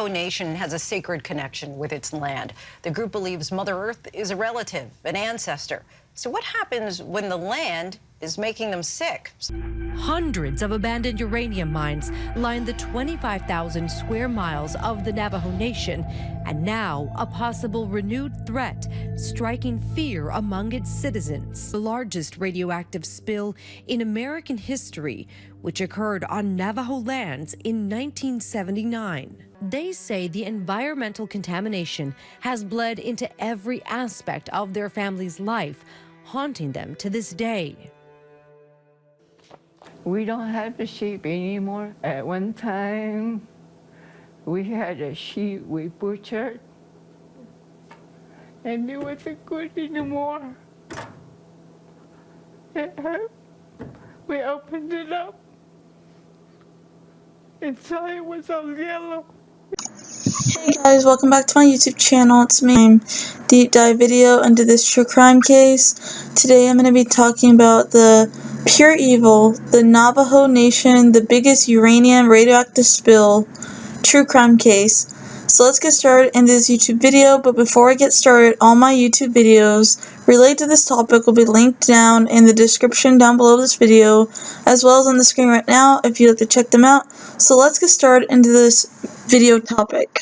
Navajo Nation has a sacred connection with its land. The group believes Mother Earth is a relative, an ancestor. So what happens when the land is making them sick? Hundreds of abandoned uranium mines line the 25,000 square miles of the Navajo Nation, and now a possible renewed threat striking fear among its citizens. The largest radioactive spill in American history, which occurred on Navajo lands in 1979. They say the environmental contamination has bled into every aspect of their family's life, haunting them to this day. We don't have the sheep anymore. At one time, we had a sheep we butchered, and it wasn't good anymore. It hurt. We opened it up, and saw it was all yellow. Hey guys, welcome back to my YouTube channel. It's me, deep dive video into this true crime case. Today I'm going to be talking about the pure evil, the Navajo Nation, the biggest uranium radioactive spill, true crime case. So let's get started into this YouTube video, but before I get started, all my YouTube videos related to this topic will be linked down in the description down below this video, as well as on the screen right now if you'd like to check them out. So let's get started into this video topic.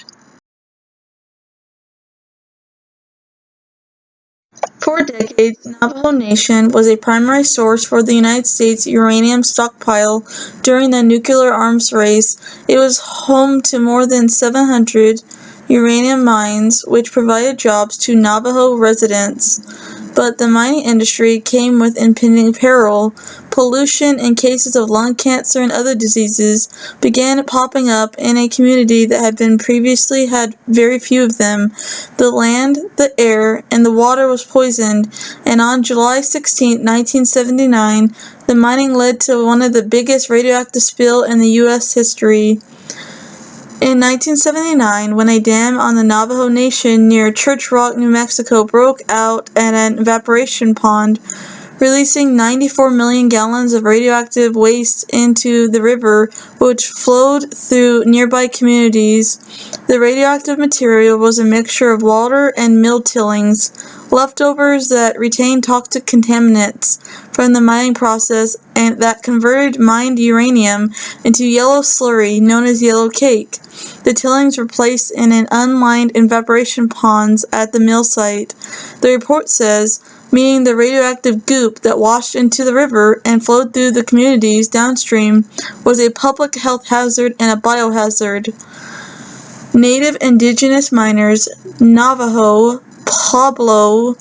For decades, Navajo Nation was a primary source for the United States uranium stockpile during the nuclear arms race. It was home to more than 700 uranium mines, which provided jobs to Navajo residents. But the mining industry came with impending peril. Pollution and cases of lung cancer and other diseases began popping up in a community that had been previously had very few of them. The land, the air, and the water was poisoned, and on July 16, 1979, the mining led to one of the biggest radioactive spill in the U.S. history. In 1979, when a dam on the Navajo Nation near Church Rock, New Mexico broke out at an evaporation pond, releasing 94 million gallons of radioactive waste into the river, which flowed through nearby communities. The radioactive material was a mixture of water and mill tailings, leftovers that retained toxic contaminants from the mining process and that converted mined uranium into yellow slurry known as yellowcake. The tailings were placed in an unlined evaporation ponds at the mill site. The report says, meaning the radioactive goop that washed into the river and flowed through the communities downstream was a public health hazard and a biohazard. Native indigenous miners, Navajo, Pueblo,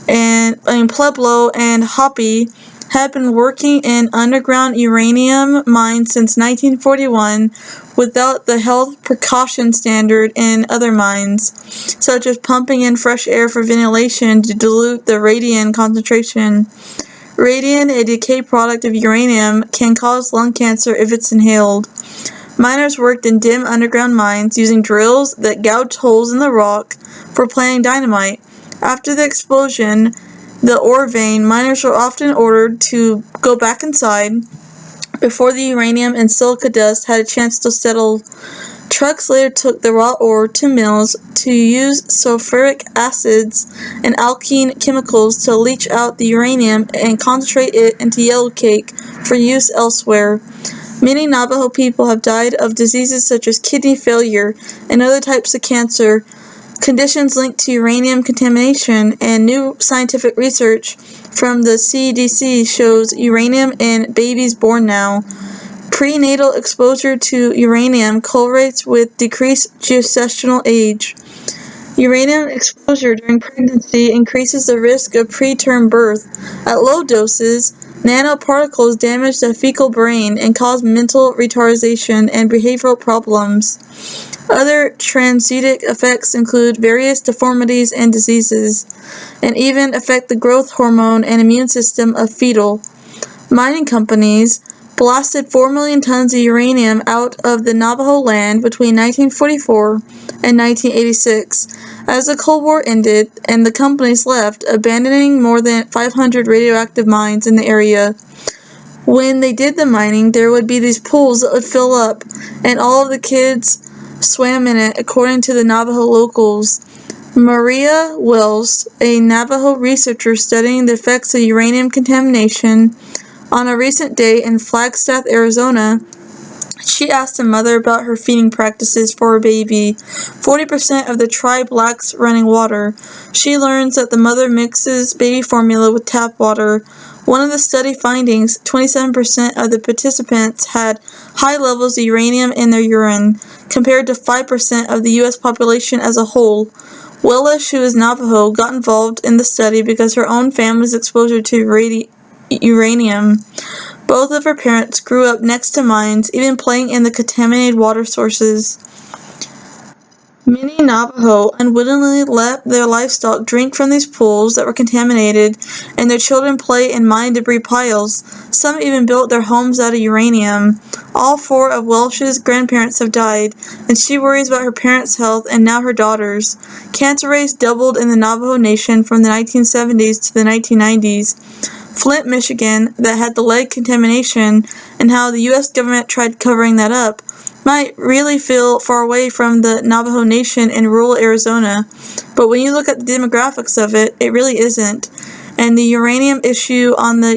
and Hopi had been working in underground uranium mines since 1941 without the health precaution standard in other mines, such as pumping in fresh air for ventilation to dilute the radium concentration. Radium, a decay product of uranium, can cause lung cancer if it's inhaled. Miners worked in dim underground mines using drills that gouged holes in the rock for planting dynamite. After the explosion, the ore vein, miners were often ordered to go back inside before the uranium and silica dust had a chance to settle. Trucks later took the raw ore to mills to use sulfuric acids and alkaline chemicals to leach out the uranium and concentrate it into yellowcake for use elsewhere. Many Navajo people have died of diseases such as kidney failure and other types of cancer, conditions linked to uranium contamination, and new scientific research from the CDC shows uranium in babies born now. Prenatal exposure to uranium correlates with decreased gestational age. Uranium exposure during pregnancy increases the risk of preterm birth. At low doses, nanoparticles damage the fetal brain and cause mental retardation and behavioral problems. Other transgenic effects include various deformities and diseases, and even affect the growth hormone and immune system of fetal. Mining companies blasted 4 million tons of uranium out of the Navajo land between 1944 and 1986. As the Cold War ended and the companies left, abandoning more than 500 radioactive mines in the area. When they did the mining, there would be these pools that would fill up, and all of the kids swam in it, according to the Navajo locals. Maria Wells, a Navajo researcher studying the effects of uranium contamination, on a recent day in Flagstaff, Arizona, she asked a mother about her feeding practices for her baby. 40% of the tribe lacks running water. She learns that the mother mixes baby formula with tap water. One of the study findings, 27% of the participants had high levels of uranium in their urine, compared to 5% of the U.S. population as a whole. Willis, who is Navajo, got involved in the study because her own family's exposure to uranium. Both of her parents grew up next to mines, even playing in the contaminated water sources. Many Navajo unwittingly let their livestock drink from these pools that were contaminated, and their children play in mine debris piles. Some even built their homes out of uranium. All 4 of Welsh's grandparents have died, and she worries about her parents' health and now her daughter's. Cancer rates doubled in the Navajo Nation from the 1970s to the 1990s. Flint, Michigan, that had the lead contamination, and how the U.S. government tried covering that up, might really feel far away from the Navajo Nation in rural Arizona, but when you look at the demographics of it, it really isn't. And the uranium issue on the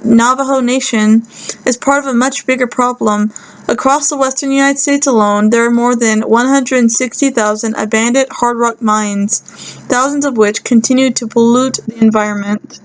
Navajo Nation is part of a much bigger problem. Across the western United States alone, there are more than 160,000 abandoned hard rock mines, thousands of which continue to pollute the environment.